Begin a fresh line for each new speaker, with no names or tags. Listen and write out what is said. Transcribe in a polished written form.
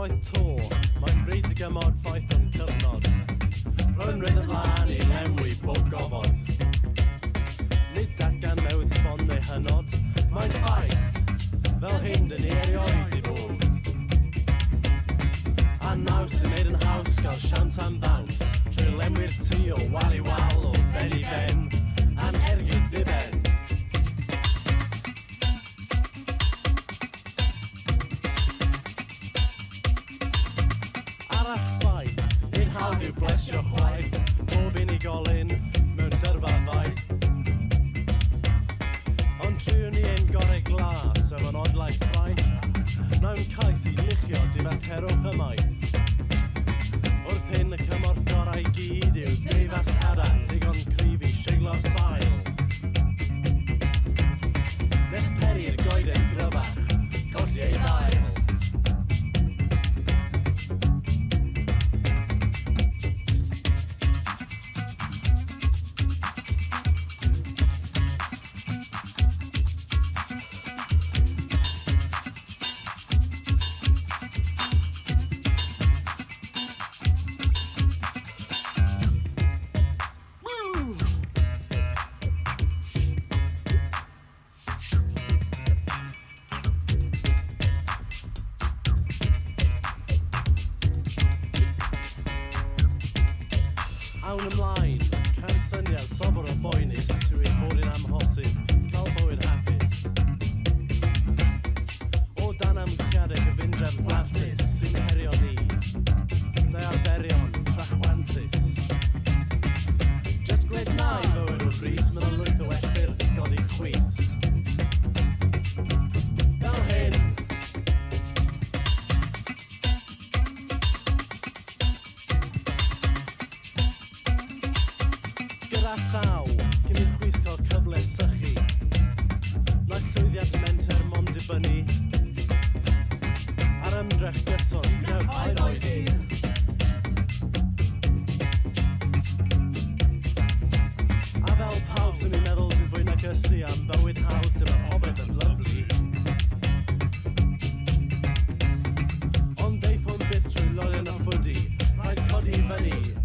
unwaith to, mae'n bryd y gymod ffaith yn cyfnod. Rwy'n rhaid ymlaen i lenwi bob gofod. Nid datgan newid sbon neu hynod, mae'n ffaith, fel hyn dyn ni erioed i bod. A naws yn neud yn haws gael siant am ddawns, trwy lenwi'r tu o wal i wal o ben i ben, a'n ergyd diben. Hawdd yw blesio chwaith, bob unigolyn mewn dyrfa faith. Ond triwn ni ein gorau glas efo'n odlau ffraith, nawn cais i luchio difaterwch ymaith. Wrth hyn y cymorth gorau gyd yw deifas cadarn, digon cryf i seiglo'r sail. Nes peri'r goeden gryfach, colli ei ddail. Awn ymlaen, can syniad sobor o boenus yw ei bod yn amhosib, cael bywyd hapus. O dan amgyadau gyfundrefn gwarthus sy'n herio ni, neu arferion trachwantus. Just gwed na i fywyd o bris, mae'n lwyth o ellyrdd godi chwys. Fel hyn, gyda llaw, cyn i'r chwys cael cyfle sychu. Na llwyddiant menter mond dibynnu. Ar ymdrech gyson, gnewch oedd oedi. A fel pawb sy'n ei meddwl dwi'n fwy nagysu am bywyd hawdd lle mae popeth yn lyflu. Ond deith hwn byth trwy lolion o ffwdi, rhaid codi i fyny.